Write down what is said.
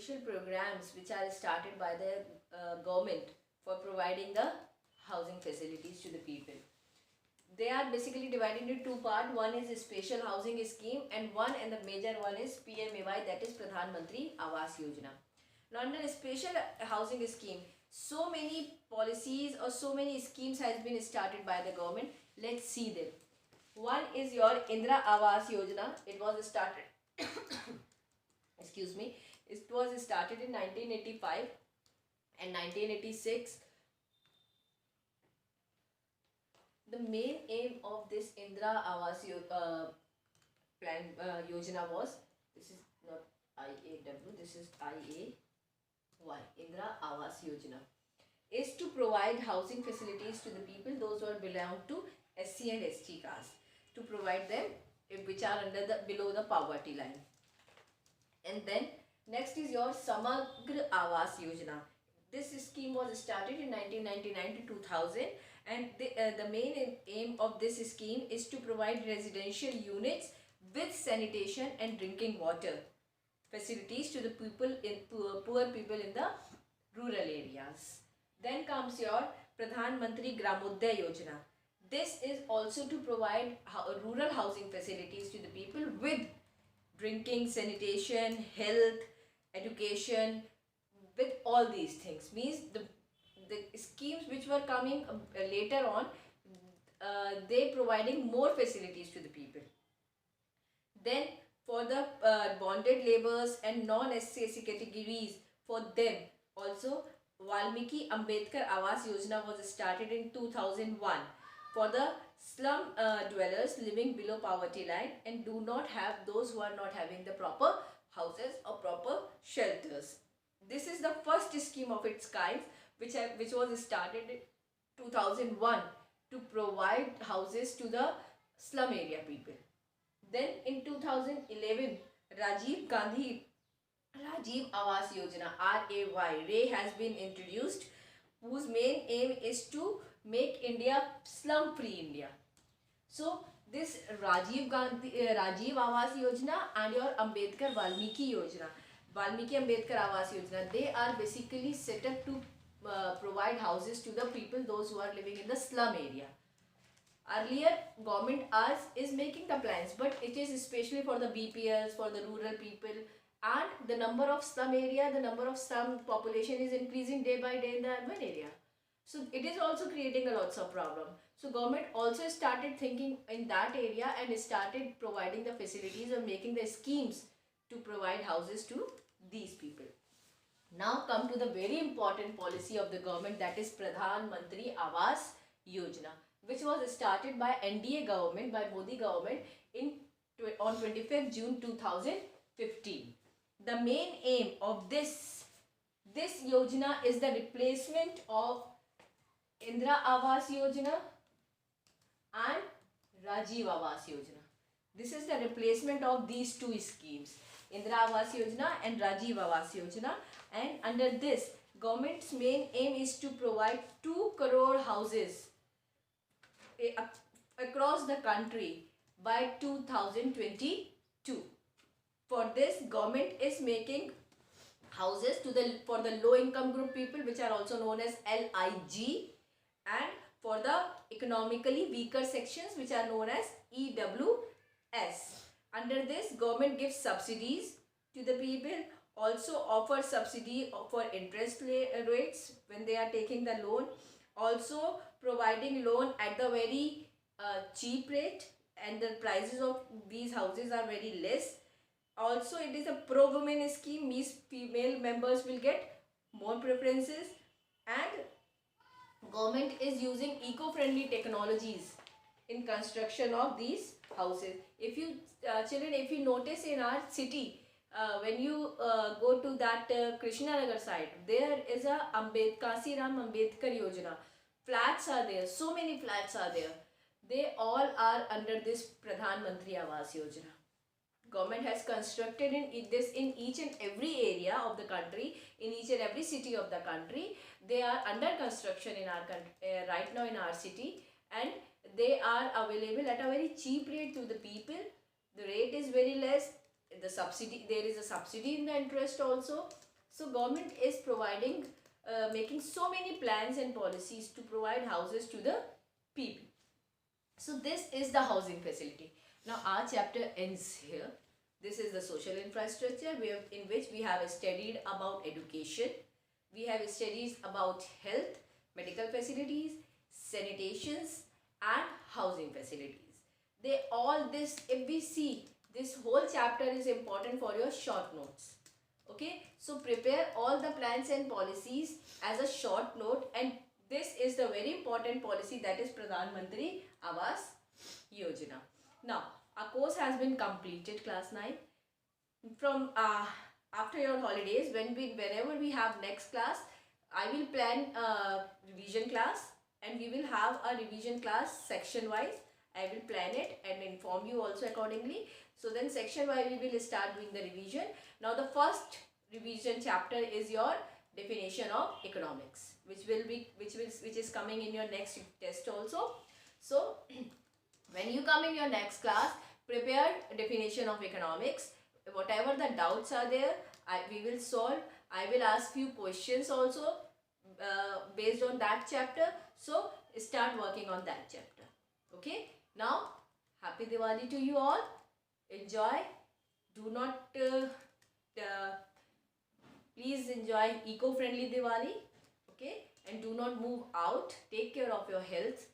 special programs which are started by the government for providing the housing facilities to the people. They are basically divided into two parts. One is a special housing scheme and the major one is PMAY, that is Pradhan Mantri Awas Yojana. Now under a special housing scheme, so many policies or so many schemes has been started by the government. Let's see them. One is your Indra Awas Yojana. It was started excuse me, it was started in 1985 and 1986. The main aim of this Indra Awas Yojana was, this is not IAW, this is IAY, Indra Awas Yojana, is to provide housing facilities to the people, those who are belong to SC and ST caste, to provide them which are under the below the poverty line. And then next is your Samagra Awas Yojana. This scheme was started in 1999 to 2000, and the main aim of this scheme is to provide residential units with sanitation and drinking water facilities to the people in poor people in the rural areas. Then comes your Pradhan Mantri Gramodaya Yojana. This is also to provide rural housing facilities to the people with drinking, sanitation, health, education, with all these things. Means the schemes which were coming later on, they providing more facilities to the people. Then for the bonded laborers and non-SC categories, for them also Valmiki Ambedkar Awas Yojana was started in 2001 for the slum dwellers living below poverty line and do not have, those who are not having the proper houses or proper shelters. This is the first scheme of its kind which was started in 2001 to provide houses to the slum area people. Then in 2011, Rajiv Awas Yojana, RAY has been introduced, whose main aim is to make India slum free India. So this Rajiv Awas Yojana and your Ambedkar Valmiki Yojana, Valmiki Ambedkar Awas Yojana, they are basically set up to provide houses to the people, those who are living in the slum area. Earlier government is making the plans, but it is especially for the BPLs, for the rural people, and the number of slum area, the number of slum population is increasing day by day in the urban area. So it is also creating a lots of problem. So government also started thinking in that area and started providing the facilities or making the schemes to provide houses to these people. Now come to the very important policy of the government, that is Pradhan Mantri Awas Yojana, which was started by NDA government, by Modi government on 25th June 2015. The main aim of this Yojana is the replacement of Indra Awas Yojana and Rajiv Awas Yojana. This is the replacement of these two schemes, Indra Awas Yojana and Rajiv Awas Yojana, and under this government's main aim is to provide 2 crore houses across the country by 2022. For this, government is making houses for the low income group people, which are also known as LIG, and for the economically weaker sections, which are known as EWS. Under this, government gives subsidies to the people, also offers subsidy for interest rates when they are taking the loan, also providing loan at the very cheap rate, and the prices of these houses are very less. Also, it is a pro-women scheme, means female members will get more preferences, and government is using eco-friendly technologies in construction of these houses. If you children, if you notice in our city, when you go to that Krishnanagar side, there is a Kasiram Ambedkar Yojana. Flats are there, so many flats are there. They all are under this Pradhan Mantri Awas Yojana. Government has constructed in each and every area of the country, in each and every city of the country. They are under construction in our country right now in our city, and they are available at a very cheap rate to the people. The rate is very less. The subsidy, there is a subsidy in the interest also. So government is providing, making so many plans and policies to provide houses to the people. So this is the housing facility. Now our chapter ends here. This is the social infrastructure in which we have studied about education, we have studies about health, medical facilities, sanitations and housing facilities. They all this, if we see, this whole chapter is important for your short notes. Okay, so prepare all the plans and policies as a short note, and this is the very important policy, that is Pradhan Mantri Awas Yojana. Now our course has been completed, class 9. From after your holidays, whenever we have next class, I will plan a revision class, and we will have a revision class section wise. I will plan it and inform you also accordingly. So then section wise we will start doing the revision. Now the first revision chapter is your definition of economics, which is coming in your next test also. So when you come in your next class, prepare definition of economics. Whatever the doubts are there, we will solve. I will ask few questions also based on that chapter. So start working on that chapter. Okay. Now happy Diwali to you all. Enjoy. Do not please enjoy eco-friendly Diwali. Okay. And do not move out. Take care of your health.